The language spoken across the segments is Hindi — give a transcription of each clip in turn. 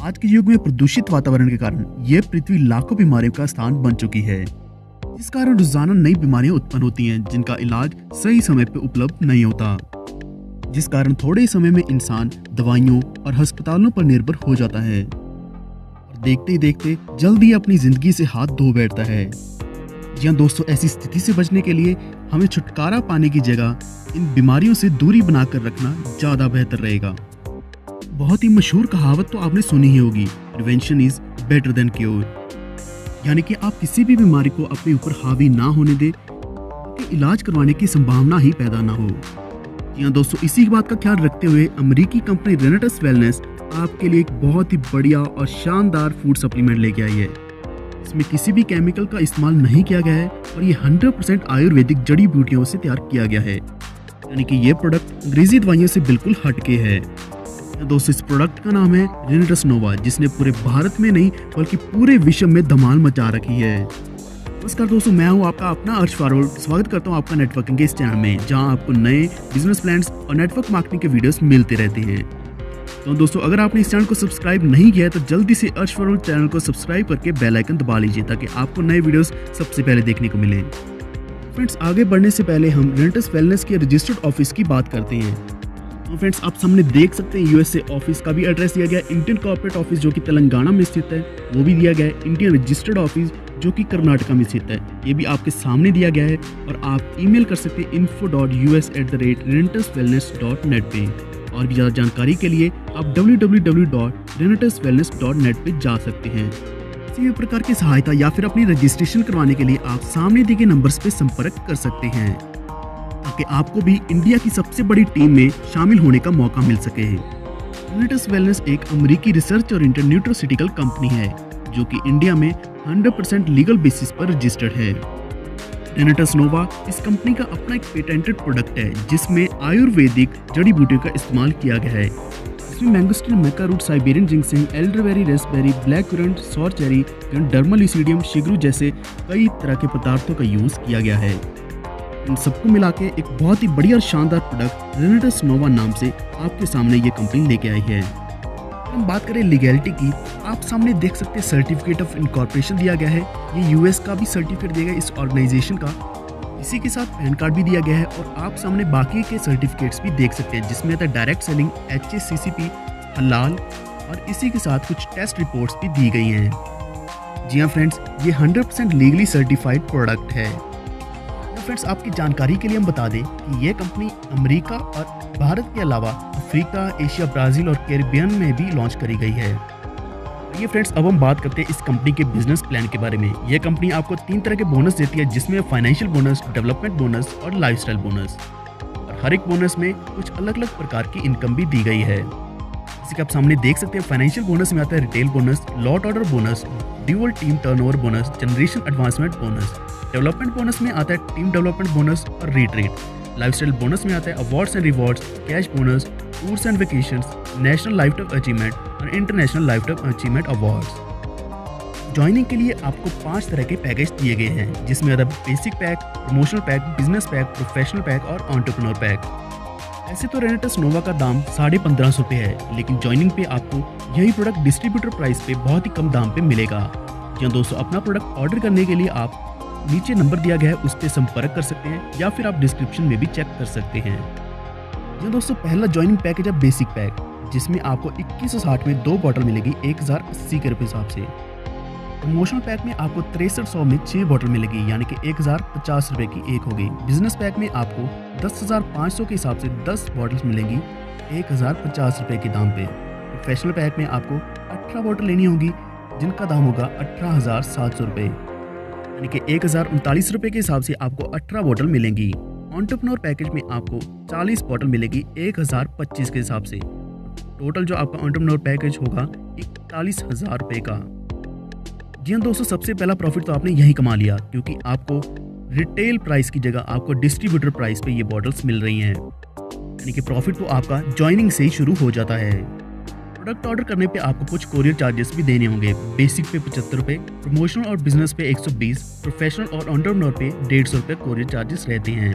आज के युग में प्रदूषित वातावरण के कारण यह पृथ्वी लाखों बीमारियों का स्थान बन चुकी है, जिस कारण रोजाना नई बीमारियां उत्पन्न होती हैं जिनका इलाज सही समय पर उपलब्ध नहीं होता, जिस कारण थोड़े ही समय में इंसान दवाइयों और अस्पतालों पर निर्भर हो जाता है और देखते ही देखते जल्दी अपनी जिंदगी से हाथ धो बैठता है। जी हाँ दोस्तों, ऐसी स्थिति से बचने के लिए हमें छुटकारा पाने की जगह इन बीमारियों से दूरी बनाकर रखना ज़्यादा बेहतर रहेगा। बहुत ही मशहूर कहावत तो आपने सुनी ही होगी, prevention is better than cure. यानी कि आप किसी भी बीमारी को अपने ऊपर हावी ना होने दें कि इलाज करवाने की संभावना ही पैदा ना हो। जी हाँ दोस्तों, इसी बात का ख्याल रखते हुए अमेरिकी कंपनी रेनेटस वेलनेस आपके लिए एक बहुत ही बढ़िया और शानदार फूड सप्लीमेंट लेके आई है। इसमें किसी भी केमिकल का इस्तेमाल नहीं किया गया है और ये 100% आयुर्वेदिक जड़ी बूटियों से तैयार किया गया है। यानी कि ये प्रोडक्ट अंग्रेजी दवाइयों से बिल्कुल हटके है। दोस्तों, इस प्रोडक्ट का नाम है रेनेटस नोवा, जिसने पूरे भारत में नहीं बल्कि पूरे विश्व में धमाल मचा रखी है। नमस्कार दोस्तों, मैं हूं आपका अपना अर्श फारूक। स्वागत करता हूं आपका नेटवर्किंग के इस चैनल में, जहां आपको नए बिजनेस प्लान्स और नेटवर्क मार्केटिंग के वीडियोस मिलते रहते हैं। तो दोस्तों, अगर आपने इस चैनल को सब्सक्राइब नहीं किया है तो जल्दी से अर्श फारूक चैनल को सब्सक्राइब करके बेल आइकन दबा लीजिए ताकि आपको नए वीडियोस सबसे पहले देखने को मिले। फ्रेंड्स, आगे बढ़ने से पहले हम रेनेटस वेलनेस के रजिस्टर्ड ऑफिस की बात करते हैं। तो फ्रेंड्स, आप सामने देख सकते हैं यूएसए ऑफिस का भी एड्रेस दिया गया है। इंडियन कॉर्पोरेट ऑफिस जो कि तेलंगाना में स्थित है वो भी दिया गया है। इंडियन रजिस्टर्ड ऑफिस जो कि कर्नाटका में स्थित है ये भी आपके सामने दिया गया है। और आप ईमेल कर सकते हैं info.us@renetuswellness.net पे। और भी ज़्यादा जानकारी के लिए आप www.renetuswellness.net पे जा सकते हैं। किसी भी प्रकार की सहायता या फिर अपनी रजिस्ट्रेशन करवाने के लिए आप सामने दिए गए नंबर्स पे संपर्क कर सकते हैं ताकि आपको भी इंडिया की सबसे बड़ी टीम में शामिल होने का मौका मिल सके। रेनेटस वेलनेस एक अमेरिकी रिसर्च और न्यूट्रोसिटिकल कंपनी है जो कि इंडिया में 100% लीगल बेसिस पर रजिस्टर्ड है। रेनेटस नोवा इस कंपनी का अपना एक पेटेंटेड प्रोडक्ट है जिसमें आयुर्वेदिक जड़ी बूटियों का इस्तेमाल किया गया है। इसमें mangosteen, maca root, Siberian ginseng, elderberry, raspberry, black currant, sour cherry, डर्माल्यूसीडियम, शिगरू जैसे कई तरह के पदार्थों का यूज किया गया है। इन सबको मिला के एक बहुत ही बढ़िया और शानदार प्रोडक्ट रेनेटस नोवा नाम से आपके सामने ये कंपनी लेके आई है। हम बात करें लीगैलिटी की, आप सामने देख सकते हैं सर्टिफिकेट ऑफ इनकॉर्पोरेशन दिया गया है। ये यूएस का भी सर्टिफिकेट दिया गया है इस ऑर्गेनाइजेशन का। इसी के साथ पैन कार्ड भी दिया गया है और आप सामने बाकी के सर्टिफिकेट्स भी देख सकते हैं जिसमें आता है डायरेक्ट सेलिंग, HACCP, हलाल और इसी के साथ कुछ टेस्ट रिपोर्ट्स भी दी गई हैं। जी हाँ फ्रेंड्स, ये 100% लीगली सर्टिफाइड प्रोडक्ट है। फ्रेंड्स, आपकी जानकारी के लिए हम बता दें कि ये कंपनी अमेरिका और भारत के अलावा अफ्रीका, एशिया, ब्राजील और कैरिबियन में भी लॉन्च करी गई है। ये फ्रेंड्स, अब हम बात करते हैं इस कंपनी के बिजनेस प्लान के बारे में। ये कंपनी आपको 3 तरह के बोनस देती है जिसमें फाइनेंशियल बोनस, डेवलपमेंट बोनस और लाइफस्टाइल बोनस। और हर एक बोनस में कुछ अलग अलग प्रकार की इनकम भी दी गई है। जैसे कि आप सामने देख सकते हैं, फाइनेंशियल बोनस में आता है retail bonus, lot order bonus, dual team turnover bonus, generation advancement bonus. Development bonus में आता है टीम डेवलपमेंट बोनस और रीट्रीट। लाइफस्टाइल बोनस में आता है awards and rewards, cash bonus, tours and vacations, national life time achievement और international life time achievement awards. Joining के लिए आपको 5 तरह के पैकेज दिए गए हैं जिसमें आता है basic pack, promotional pack, business pack, professional pack और एंटरप्रेन्योर पैक। ऐसे तो रेनेटस नोवा का दाम 1550 रुपये है, लेकिन ज्वाइनिंग पे आपको यही प्रोडक्ट डिस्ट्रीब्यूटर प्राइस पे बहुत ही कम दाम पे मिलेगा। या दोस्तों, अपना प्रोडक्ट ऑर्डर करने के लिए आप नीचे नंबर दिया गया है उस पर संपर्क कर सकते हैं या फिर आप डिस्क्रिप्शन में भी चेक कर सकते हैं। जी दोस्तों, पहला ज्वाइनिंग पैकेज है बेसिक पैक, जिसमें आपको 2160 में 2 बॉटल मिलेगी 1080 के हिसाब से। प्रमोशनल पैक में आपको 6300 में 6 बॉटल मिलेगी यानी कि 1050 रुपये की एक होगी। बिजनेस पैक में आपको 10,500 के हिसाब से 10 बॉटल्स मिलेंगी 1050 रुपये के दाम पे। प्रोफेशनल पैक में आपको 18 बॉटल लेनी होगी जिनका दाम होगा 18,700 रुपये, यानी कि 1039 रुपये के हिसाब से आपको 18 बॉटल मिलेंगी। एंटरप्रेन्योर पैकेज में आपको 40 बॉटल मिलेगी 1025 के हिसाब से। टोटल जो आपका एंटरप्रेन्योर पैकेज होगा 41,000 रुपये का। जी हाँ दोस्तों, सबसे पहला प्रॉफिट तो आपने यही कमा लिया क्योंकि आपको रिटेल प्राइस की जगह आपको डिस्ट्रीब्यूटर प्राइस पे ये बॉटल्स मिल रही हैं, यानी कि प्रॉफिट तो आपका ज्वाइनिंग से ही शुरू हो जाता है। प्रोडक्ट ऑर्डर करने पे आपको कुछ कोरियर चार्जेस भी देने होंगे। बेसिक पे 75 रुपये, प्रमोशनल और बिजनेस पे 120, प्रोफेशनल और एंटरप्रेन्योर पे 150 रुपये कोरियर चार्जेस रहते हैं।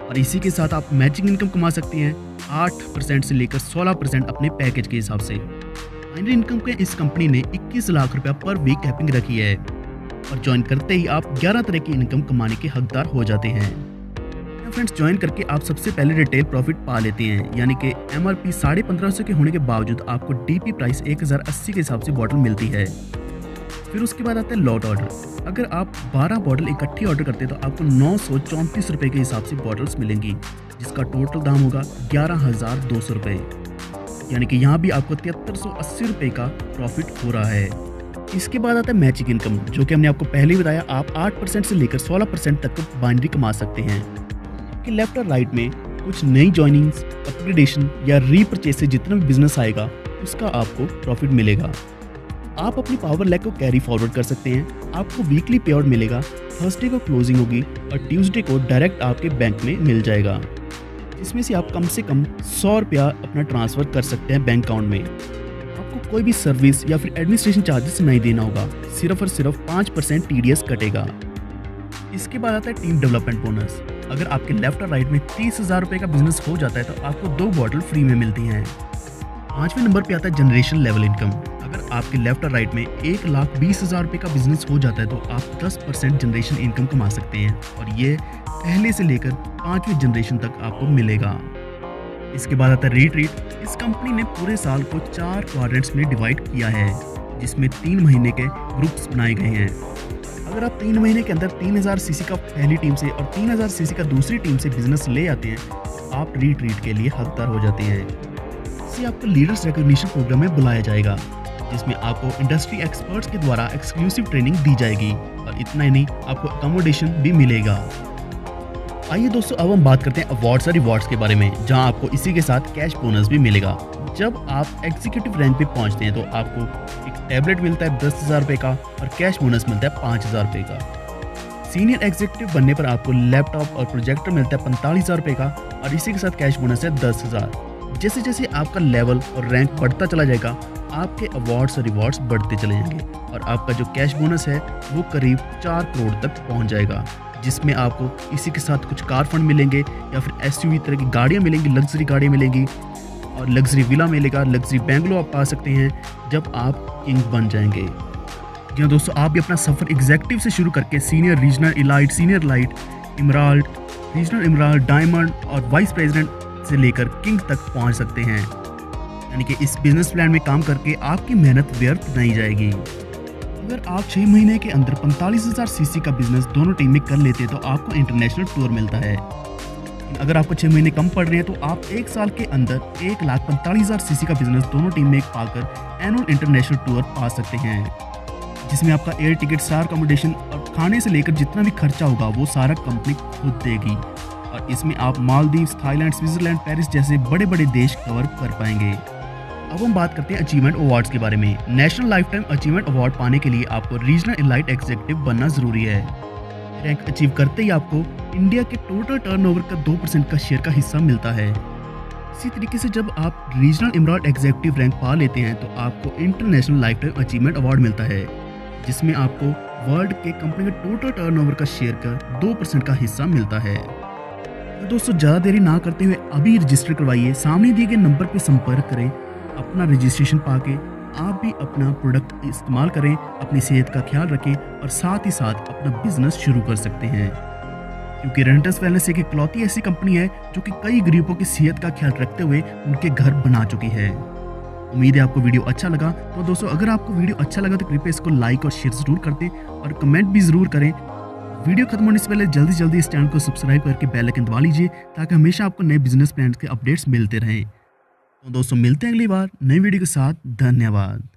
और इसी के साथ आप मैचिंग इनकम कमा सकती हैं 8% से लेकर 16% अपने पैकेज के हिसाब से। फाइनल इनकम के इस कंपनी ने 21 लाख रुपया पर वीक कैपिंग रखी है और ज्वाइन करते ही आप 11 तरह की इनकम कमाने के हकदार हो जाते हैं। फ्रेंड्स, ज्वाइन करके आप सबसे पहले रिटेल प्रॉफिट पा लेते हैं, यानी कि MRP 1550 के होने के बावजूद आपको DP प्राइस 1080 के हिसाब से बॉटल मिलती है। फिर उसके बाद आता है लॉट ऑर्डर। अगर आप 12 बॉटल इकट्ठी ऑर्डर करते हैं तो आपको 934 रुपये के हिसाब से बॉटल्स मिलेंगी, जिसका टोटल दाम होगा 11,200 रुपये, यानी कि यहाँ भी आपको 7380 रुपये का प्रॉफिट हो रहा है। इसके बाद आता है मैचिंग इनकम, जो कि हमने आपको पहले ही बताया, आप 8% से लेकर 16% तक का बाइनरी कमा सकते हैं। कि लेफ्ट और राइट में कुछ नई जॉइनिंग्स, अपग्रेडेशन या रीपरचेज से जितना भी बिजनेस आएगा उसका आपको प्रॉफिट मिलेगा। आप अपनी पावर लैग को कैरी फॉरवर्ड कर सकते हैं। आपको वीकली पे आउट मिलेगा, थर्सडे को क्लोजिंग होगी और ट्यूसडे को डायरेक्ट आपके बैंक में मिल जाएगा, जिसमें से आप कम से कम 100 रुपया अपना ट्रांसफ़र कर सकते हैं बैंक अकाउंट में। आपको कोई भी सर्विस या फिर एडमिनिस्ट्रेशन चार्जेस नहीं देना होगा, सिर्फ और सिर्फ 5% TDS कटेगा। इसके बाद आता है टीम डेवलपमेंट बोनस। अगर आपके लेफ्ट और राइट में 30,000 रुपये का बिजनेस हो जाता है तो आपको 2 बॉटल फ्री में मिलती हैं। 5वें नंबर पे आता है जनरेशन लेवल इनकम। अगर आपके लेफ्ट और राइट में 1,20,000 रुपये का बिजनेस हो जाता है तो आप 10% जनरेशन इनकम कमा सकते हैं और ये पहले से लेकर 5वीं जनरेशन तक आपको मिलेगा। इसके बाद आता है रिट्रीट। इस कंपनी ने पूरे साल को 4 क्वाड्रेंट्स में डिवाइड किया है, जिसमें 3 महीने के ग्रुप्स बनाए गए हैं। अगर आप 3 महीने के अंदर 3000 सीसी का पहली टीम से और 3000 सीसी का दूसरी टीम से बिजनेस ले आते हैं, आप रिट्रीट के लिए हकदार हो जाते हैं। इससे आपको लीडर्स रिकॉग्निशन प्रोग्राम में बुलाया जाएगा, जिसमें आपको इंडस्ट्री एक्सपर्ट्स के द्वारा एक्सक्लूसिव ट्रेनिंग दी जाएगी और इतना ही नहीं, आपको अकोमोडेशन भी मिलेगा। आइए दोस्तों, अब हम बात करते हैं अवार्ड्स और रिवॉर्ड्स के बारे में, जहां आपको इसी के साथ कैश बोनस भी मिलेगा। जब आप एग्जीक्यूटिव रैंक पे पहुंचते हैं तो आपको एक टैबलेट मिलता है 10,000 रुपये का और कैश बोनस मिलता है 5,000 रुपये का। सीनियर एग्जीक्यूटिव बनने पर आपको लैपटॉप और प्रोजेक्टर मिलता है 45,000 रुपये का और इसी के साथ कैश बोनस है 10,000। जैसे जैसे आपका लेवल और रैंक बढ़ता चला जाएगा, आपके अवार्ड्स और रिवॉर्ड्स बढ़ते चले जाएंगे और आपका जो कैश बोनस है वो करीब 4 करोड़ तक पहुंच जाएगा, जिसमें आपको इसी के साथ कुछ कार फंड मिलेंगे या फिर SUV तरह की गाड़ियाँ मिलेंगी, लग्जरी गाड़ियाँ मिलेंगी और लग्जरी विला मिलेगा, लग्जरी बैंगलो आप पा सकते हैं जब आप किंग बन जाएंगे। जी हाँ दोस्तों, आप भी अपना सफ़र एग्जेक्टिव से शुरू करके senior, regional, elite, senior elite, emerald, regional emerald, diamond और वाइस प्रेसिडेंट से लेकर किंग तक पहुंच सकते हैं। यानी कि इस बिजनेस प्लान में काम करके आपकी मेहनत व्यर्थ नहीं जाएगी। अगर आप 6 महीने के अंदर 45,000 सीसी का बिजनेस दोनों टीम में कर लेते हैं तो आपको इंटरनेशनल टूर मिलता है। अगर आपको 6 महीने कम पड़ रहे हैं तो आप 1 साल के अंदर 1,45,000 सीसी का बिजनेस दोनों टीम में पाकर एनुअल इंटरनेशनल टूर पा सकते हैं, जिसमें आपका एयर टिकट, सार अकोमोडेशन और खाने से लेकर जितना भी खर्चा होगा वो सारा कंपनी खुद देगी और इसमें आप मालदीव्स, थाईलैंड, स्विट्जरलैंड, पेरिस जैसे बड़े बड़े देश कवर कर पाएंगे। अब हम बात करते हैं अचीवमेंट अवार्ड्स के बारे में। National life time achievement award पाने के लिए आपको रीजनल इलाइट एग्जीक्यूटिव बनना जरूरी है। रैंक अचीव करते ही आपको इंडिया के टोटल टर्नओवर का 2% का शेयर का हिस्सा मिलता है। इसी तरीके से जब आप रीजनल इमराल्ड एग्जीक्यूटिव रैंक पा लेते हैं तो आपको international life time achievement award मिलता है, जिसमें आपको वर्ल्ड के कंपनी के टोटल टर्नओवर का शेयर का 2% का हिस्सा मिलता है। तो दोस्तों, ज़्यादा देरी ना करते हुए अभी रजिस्टर करवाइए। सामने दिए गए नंबर पर संपर्क करें, अपना रजिस्ट्रेशन पाके आप भी अपना प्रोडक्ट इस्तेमाल करें, अपनी सेहत का ख्याल रखें और साथ ही साथ अपना बिजनेस शुरू कर सकते हैं, क्योंकि रेंटस वेलनेस एक इकलौती ऐसी कंपनी है जो कि कई गरीबों की सेहत का ख्याल रखते हुए उनके घर बना चुकी है। उम्मीद है आपको वीडियो अच्छा लगा। तो दोस्तों, अगर आपको वीडियो अच्छा लगा तो कृपया इसको लाइक और शेयर जरूर कर दें और कमेंट भी जरूर करें। वीडियो खत्म होने से पहले जल्दी इस चैनल को सब्सक्राइब करके बेल आइकन दबा लीजिए, ताकि हमेशा आपको नए बिजनेस प्लान के अपडेट्स मिलते रहें। तो दोस्तों, मिलते हैं अगली बार नई वीडियो के साथ। धन्यवाद।